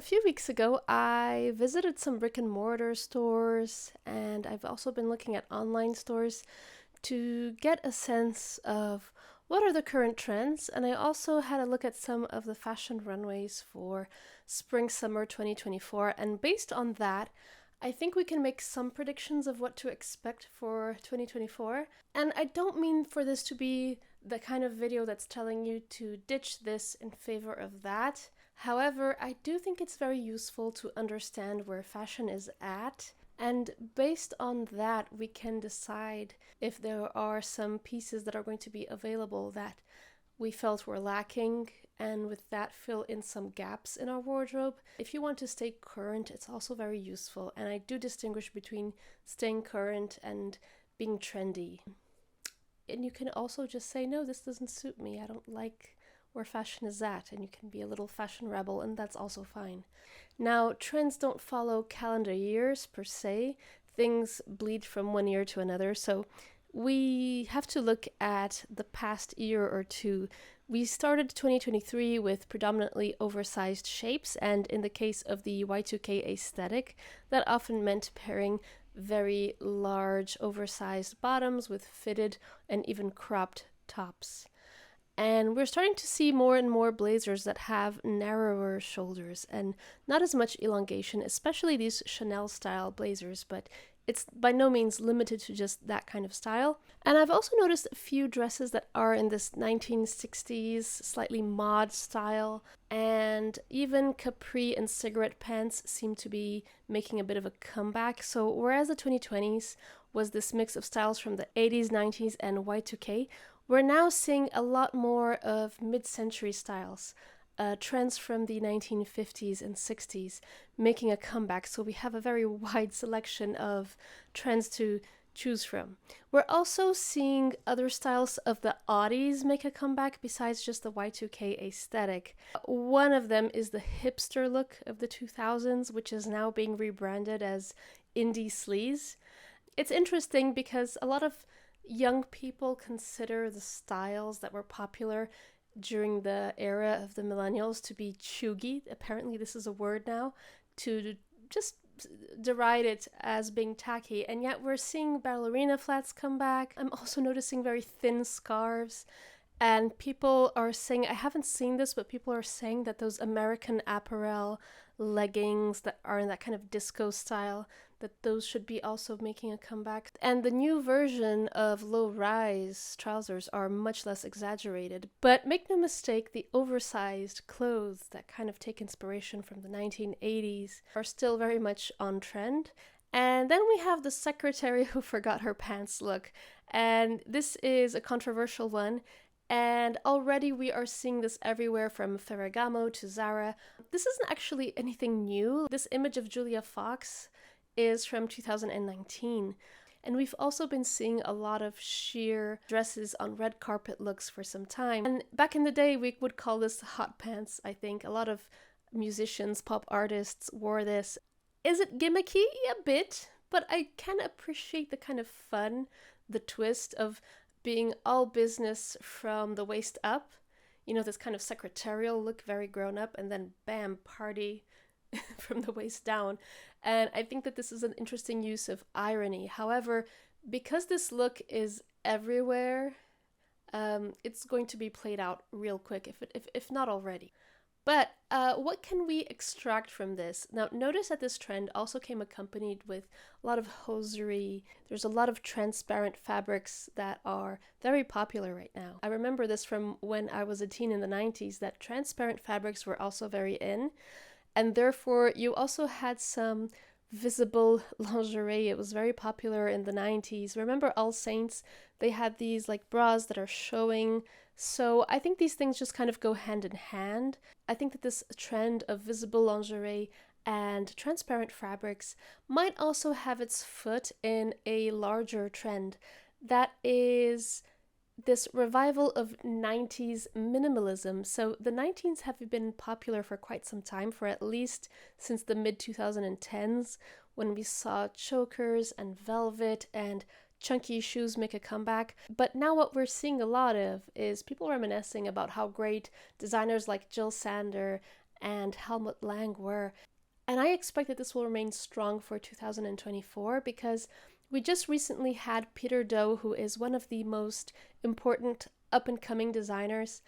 A few weeks ago, I visited some brick and mortar stores, and I've also been looking at online stores to get a sense of what are the current trends. And I also had a look at some of the fashion runways for spring summer 2024. And based on that, I think we can make some predictions of what to expect for 2024. And I don't mean for this to be the kind of video that's telling you to ditch this in favor of that. However, I do think it's very useful to understand where fashion is at. And based on that, we can decide if there are some pieces that are going to be available that we felt were lacking, and with that fill in some gaps in our wardrobe. If you want to stay current, it's also very useful, and I do distinguish between staying current and being trendy. And you can also just say, no, this doesn't suit me, I don't like where fashion is at, and you can be a little fashion rebel, and that's also fine. Now, trends don't follow calendar years per se. Things bleed from one year to another, so we have to look at the past year or two. We started 2023 with predominantly oversized shapes, and in the case of the Y2K aesthetic, that often meant pairing very large oversized bottoms with fitted and even cropped tops. And we're starting to see more and more blazers that have narrower shoulders and not as much elongation, especially these Chanel style blazers, but it's by no means limited to just that kind of style. And I've also noticed a few dresses that are in this 1960s, slightly mod style, and even capri and cigarette pants seem to be making a bit of a comeback. So whereas the 2020s was this mix of styles from the 80s, 90s, and Y2K, we're now seeing a lot more of mid-century styles, trends from the 1950s and 60s making a comeback. So we have a very wide selection of trends to choose from. We're also seeing other styles of the oddies make a comeback besides just the Y2K aesthetic. One of them is the hipster look of the 2000s, which is now being rebranded as indie sleaze. It's interesting because a lot of young people consider the styles that were popular during the era of the millennials to be chuggy. Apparently this is a word now, to just deride it as being tacky, and yet we're seeing ballerina flats come back. I'm also noticing very thin scarves, and people are saying, I haven't seen this, but people are saying that those American Apparel leggings that are in that kind of disco style, that those should be also making a comeback. And the new version of low-rise trousers are much less exaggerated. But make no mistake, the oversized clothes that kind of take inspiration from the 1980s are still very much on trend. And then we have the secretary who forgot her pants look. And this is a controversial one. And already we are seeing this everywhere from Ferragamo to Zara. This isn't actually anything new. This image of Julia Fox is from 2019. And we've also been seeing a lot of sheer dresses on red carpet looks for some time. And back in the day, we would call this hot pants, I think. A lot of musicians, pop artists wore this. Is it gimmicky? A bit, but I can appreciate the kind of fun, the twist of being all business from the waist up. You know, this kind of secretarial look, very grown up, and then bam, party from the waist down. And I think that this is an interesting use of irony. However, because this look is everywhere, it's going to be played out real quick, if not already. But what can we extract from this? Now, notice that this trend also came accompanied with a lot of hosiery. There's a lot of transparent fabrics that are very popular right now. I remember this from when I was a teen in the 90s, that transparent fabrics were also very in. And therefore, you also had some visible lingerie. It was very popular in the 90s. Remember All Saints? They had these like bras that are showing. So I think these things just kind of go hand in hand. I think that this trend of visible lingerie and transparent fabrics might also have its foot in a larger trend that is this revival of 90s minimalism. So the 90s have been popular for quite some time, for at least since the mid 2010s, when we saw chokers and velvet and chunky shoes make a comeback. But now what we're seeing a lot of is people reminiscing about how great designers like Jill Sander and helmut lang wear. And I expect that this will remain strong for 2024 because we just recently had Peter Do, who is one of the most important up-and-coming designers.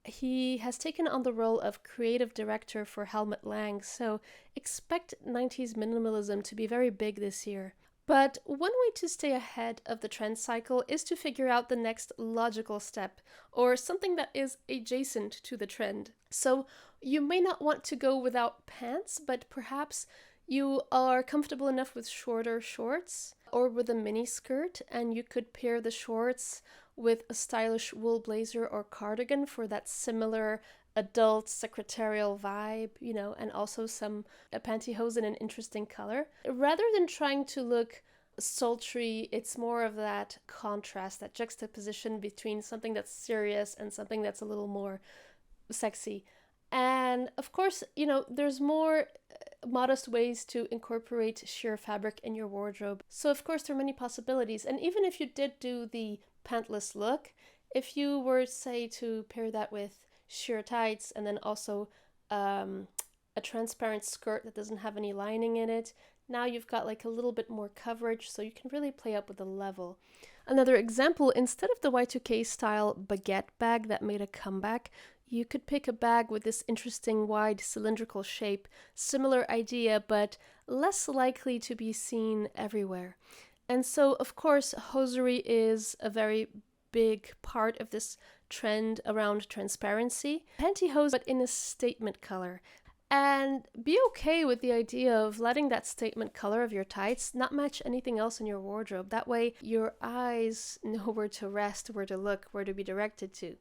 He has taken on the role of creative director for Helmut Lang, so expect 90s minimalism to be very big this year. But one way to stay ahead of the trend cycle is to figure out the next logical step, or something that is adjacent to the trend. So you may not want to go without pants, but perhaps you are comfortable enough with shorter shorts or with a mini skirt, and you could pair the shorts with a stylish wool blazer or cardigan for that similar adult secretarial vibe, and also some pantyhose in an interesting color. Rather than trying to look sultry, it's more of that contrast, that juxtaposition between something that's serious and something that's a little more sexy. And of course, there's more modest ways to incorporate sheer fabric in your wardrobe. So of course there are many possibilities. And even if you did do the pantless look, if you were, say, to pair that with sheer tights and then also a transparent skirt that doesn't have any lining in it, now you've got like a little bit more coverage, so you can really play up with the level. Another example, instead of the Y2K style baguette bag that made a comeback, you could pick a bag with this interesting wide cylindrical shape, similar idea, but less likely to be seen everywhere. And so, of course, hosiery is a very big part of this trend around transparency. Pantyhose, but in a statement color. And be okay with the idea of letting that statement color of your tights not match anything else in your wardrobe. That way, your eyes know where to rest, where to look, where to be directed to.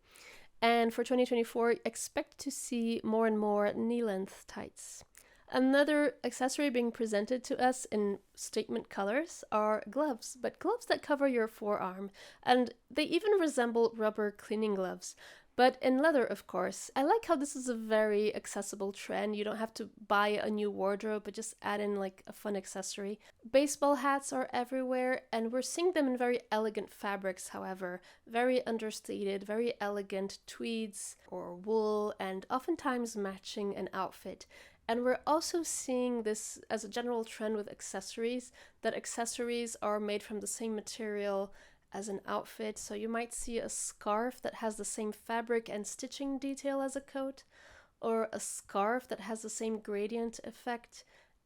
And for 2024, expect to see more and more knee-length tights. Another accessory being presented to us in statement colors are gloves, but gloves that cover your forearm, and they even resemble rubber cleaning gloves, but in leather, of course. I like how this is a very accessible trend. You don't have to buy a new wardrobe, but just add in like a fun accessory. Baseball hats are everywhere, and we're seeing them in very elegant fabrics, however. Very understated, very elegant tweeds or wool, and oftentimes matching an outfit. And we're also seeing this as a general trend with accessories, that accessories are made from the same material as an outfit. So you might see a scarf that has the same fabric and stitching detail as a coat, or a scarf that has the same gradient effect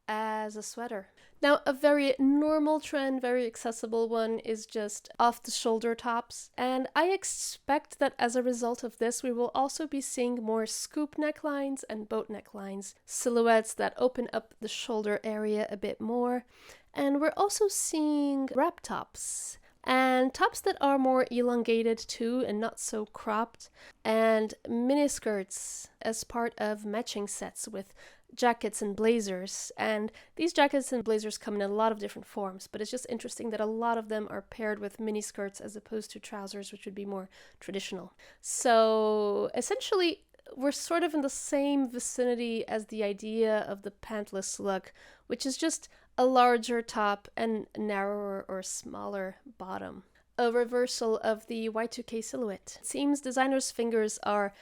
as a sweater. Now, a very normal trend, very accessible one, is just off-the-shoulder tops. And I expect that as a result of this, we will also be seeing more scoop necklines and boat necklines, silhouettes that open up the shoulder area a bit more. And we're also seeing wrap tops. And tops that are more elongated too and not so cropped. And miniskirts as part of matching sets with jackets and blazers. And these jackets and blazers come in a lot of different forms, but it's just interesting that a lot of them are paired with miniskirts as opposed to trousers, which would be more traditional. So essentially, we're sort of in the same vicinity as the idea of the pantless look, which is just a larger top and narrower or smaller bottom. A reversal of the Y2K silhouette. It seems designers' fingers are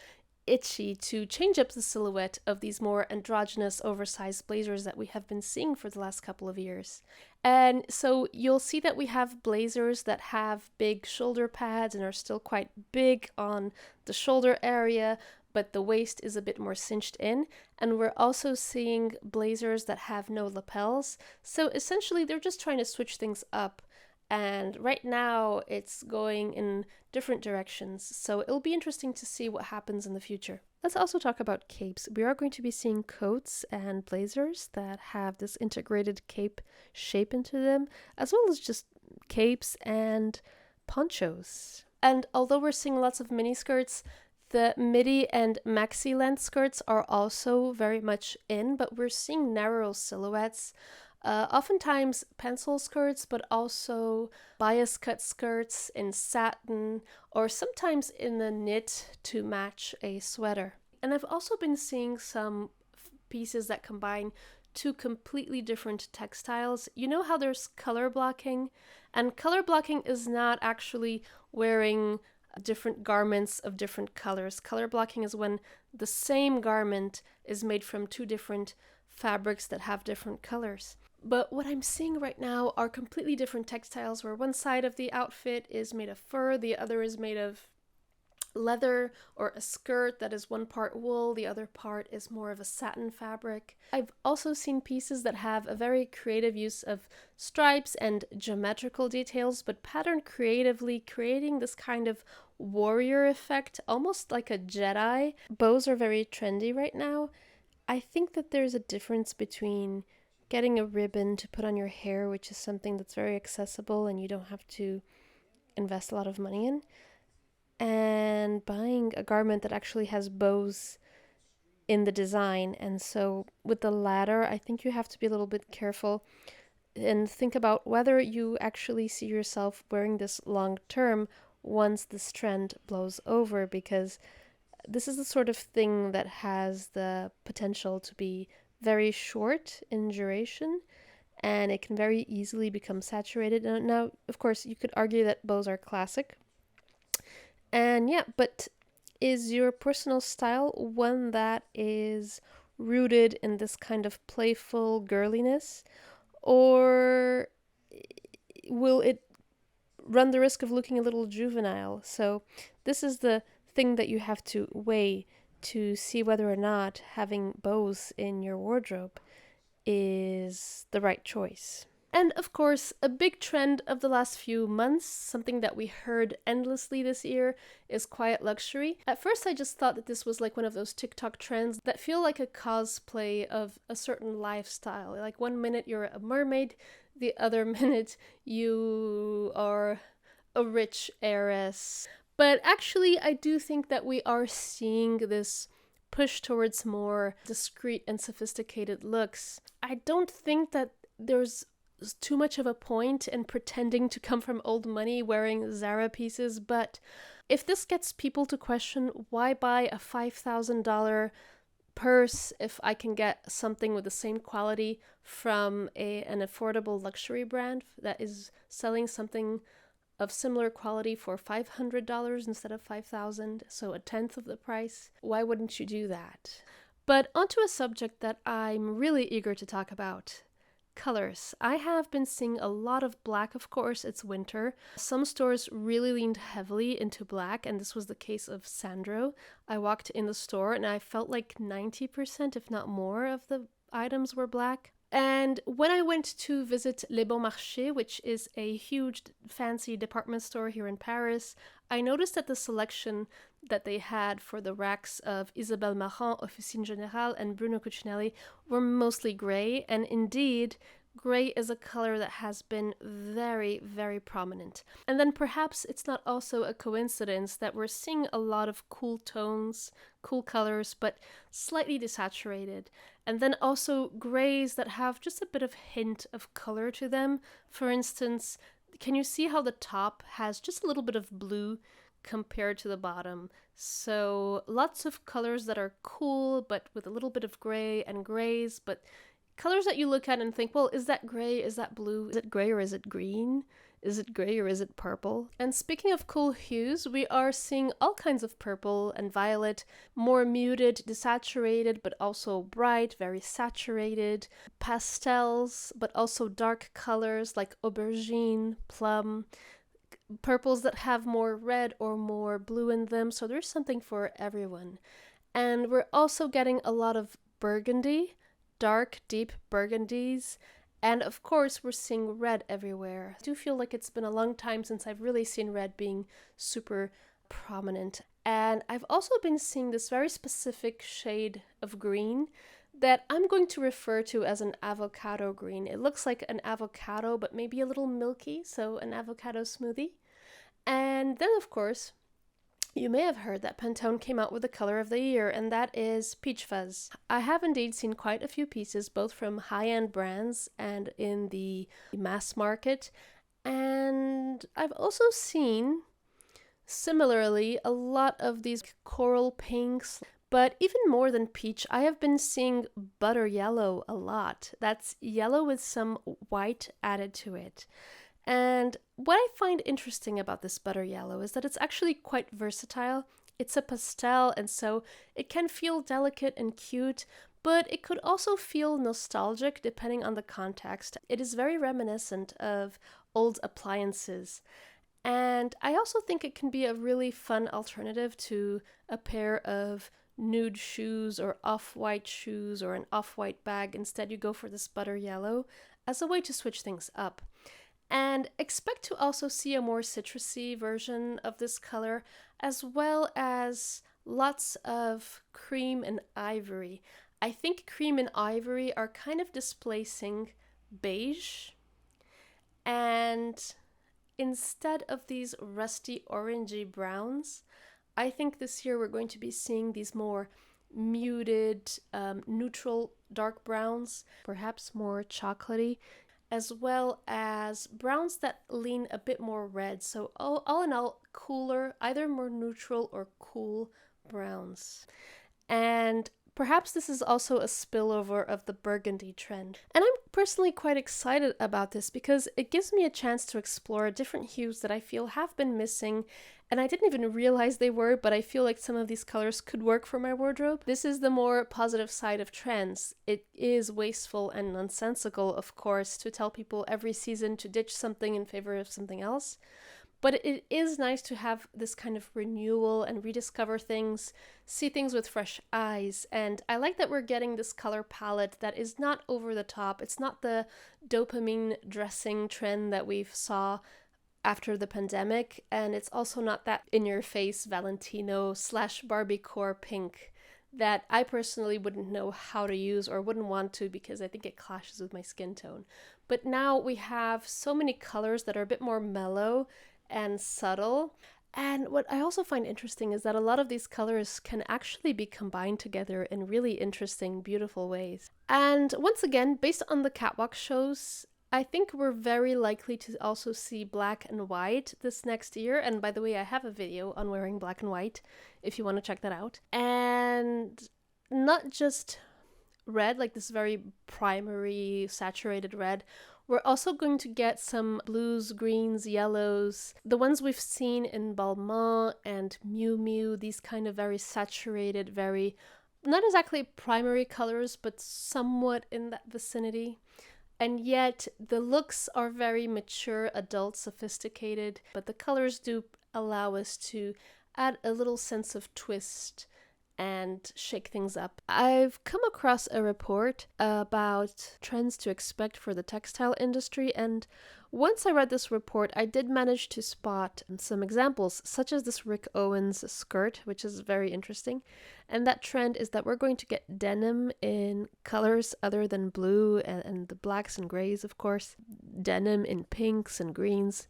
itchy to change up the silhouette of these more androgynous oversized blazers that we have been seeing for the last couple of years. And so you'll see that we have blazers that have big shoulder pads and are still quite big on the shoulder area, but the waist is a bit more cinched in. And we're also seeing blazers that have no lapels. So essentially they're just trying to switch things up. And right now it's going in different directions. So it'll be interesting to see what happens in the future. Let's also talk about capes. We are going to be seeing coats and blazers that have this integrated cape shape into them, as well as just capes and ponchos. And although we're seeing lots of mini skirts, the midi and maxi length skirts are also very much in, but we're seeing narrow silhouettes. Oftentimes pencil skirts, but also bias cut skirts in satin or sometimes in the knit to match a sweater. And I've also been seeing some pieces that combine two completely different textiles. You know how there's color blocking? And color blocking is not actually wearing different garments of different colors. Color blocking is when the same garment is made from two different fabrics that have different colors. But what I'm seeing right now are completely different textiles, where one side of the outfit is made of fur, the other is made of leather, or a skirt that is one part wool, the other part is more of a satin fabric. I've also seen pieces that have a very creative use of stripes and geometrical details, but patterned creatively, creating this kind of warrior effect, almost like a Jedi. Bows are very trendy right now. I think that there's a difference between getting a ribbon to put on your hair, which is something that's very accessible and you don't have to invest a lot of money in, and buying a garment that actually has bows in the design. And so with the latter, I think you have to be a little bit careful and think about whether you actually see yourself wearing this long term once this trend blows over, because this is the sort of thing that has the potential to be very short in duration, and it can very easily become saturated. Now, of course, you could argue that bows are classic. And yeah, but is your personal style one that is rooted in this kind of playful girliness? Or will it run the risk of looking a little juvenile? So this is the thing that you have to weigh to see whether or not having bows in your wardrobe is the right choice. And of course, a big trend of the last few months, something that we heard endlessly this year, is quiet luxury. At first, I just thought that this was like one of those TikTok trends that feel like a cosplay of a certain lifestyle. Like one minute you're a mermaid, the other minute you are a rich heiress. But actually, I do think that we are seeing this push towards more discreet and sophisticated looks. I don't think that there's too much of a point in pretending to come from old money wearing Zara pieces, but if this gets people to question, why buy a $5,000 purse if I can get something with the same quality from an affordable luxury brand that is selling something of similar quality for $500 instead of $5,000, so a tenth of the price? Why wouldn't you do that? But onto a subject that I'm really eager to talk about. Colors. I have been seeing a lot of black, of course, it's winter. Some stores really leaned heavily into black, and this was the case of Sandro. I walked in the store and I felt like 90%, if not more, of the items were black. And when I went to visit Le Bon Marché, which is a huge fancy department store here in Paris, I noticed that the selection that they had for the racks of Isabelle Marant, Officine Générale, and Bruno Cucinelli were mostly gray, and indeed, gray is a color that has been very, very prominent. And then perhaps it's not also a coincidence that we're seeing a lot of cool tones, cool colors, but slightly desaturated. And then also grays that have just a bit of hint of color to them. For instance, can you see how the top has just a little bit of blue compared to the bottom? So lots of colors that are cool, but with a little bit of gray and grays, but colors that you look at and think, well, is that gray? Is that blue? Is it gray or is it green? Is it gray or is it purple? And speaking of cool hues, we are seeing all kinds of purple and violet, more muted, desaturated, but also bright, very saturated, pastels, but also dark colors like aubergine, plum, purples that have more red or more blue in them. So there's something for everyone. And we're also getting a lot of burgundy, dark, deep burgundies. And of course, we're seeing red everywhere. I do feel like it's been a long time since I've really seen red being super prominent. And I've also been seeing this very specific shade of green that I'm going to refer to as an avocado green. It looks like an avocado, but maybe a little milky, so an avocado smoothie. And then, of course, you may have heard that Pantone came out with the color of the year, and that is peach fuzz. I have indeed seen quite a few pieces, both from high-end brands and in the mass market. And I've also seen, similarly, a lot of these coral pinks. But even more than peach, I have been seeing butter yellow a lot. That's yellow with some white added to it. And what I find interesting about this butter yellow is that it's actually quite versatile. It's a pastel, and so it can feel delicate and cute, but it could also feel nostalgic depending on the context. It is very reminiscent of old appliances. And I also think it can be a really fun alternative to a pair of nude shoes or off-white shoes or an off-white bag. Instead, you go for this butter yellow as a way to switch things up. And expect to also see a more citrusy version of this color, as well as lots of cream and ivory. I think cream and ivory are kind of displacing beige, and instead of these rusty orangey browns, I think this year we're going to be seeing these more muted, neutral dark browns, perhaps more chocolatey, as well as browns that lean a bit more red. So all in all, cooler, either more neutral or cool browns. And perhaps this is also a spillover of the burgundy trend. And I'm personally quite excited about this because it gives me a chance to explore different hues that I feel have been missing, and I didn't even realize they were, but I feel like some of these colors could work for my wardrobe. This is the more positive side of trends. It is wasteful and nonsensical, of course, to tell people every season to ditch something in favor of something else. But it is nice to have this kind of renewal and rediscover things, see things with fresh eyes. And I like that we're getting this color palette that is not over the top. It's not the dopamine dressing trend that we've saw after the pandemic. And it's also not that in-your-face Valentino / barbiecore pink that I personally wouldn't know how to use or wouldn't want to because I think it clashes with my skin tone. But now we have so many colors that are a bit more mellow and subtle. And what I also find interesting is that a lot of these colors can actually be combined together in really interesting, beautiful ways. And once again, based on the catwalk shows, I think we're very likely to also see black and white this next year. And by the way, I have a video on wearing black and white if you want to check that out. And not just red, like this very primary saturated red. We're also going to get some blues, greens, yellows, the ones we've seen in Balmain and Miu Miu, these kind of very saturated, very, not exactly primary colors, but somewhat in that vicinity. And yet the looks are very mature, adult, sophisticated, but the colors do allow us to add a little sense of twist and shake things up. I've come across a report about trends to expect for the textile industry, and once I read this report, I did manage to spot some examples, such as this Rick Owens skirt, which is very interesting. And that trend is that we're going to get denim in colors other than blue and the blacks and grays, of course. Denim in pinks and greens.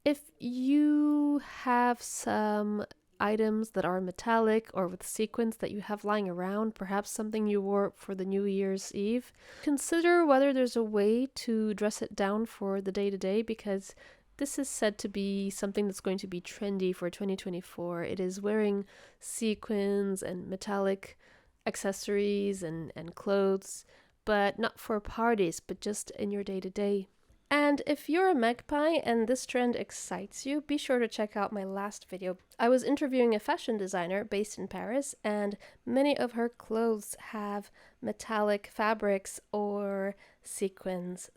If you have some items that are metallic or with sequins that you have lying around, perhaps something you wore for the New Year's Eve, consider whether there's a way to dress it down for the day-to-day, because this is said to be something that's going to be trendy for 2024. It is wearing sequins and metallic accessories and clothes, but not for parties, but just in your day-to-day. And if you're a magpie and this trend excites you, be sure to check out my last video. I was interviewing a fashion designer based in Paris, and many of her clothes have metallic fabrics or sequins.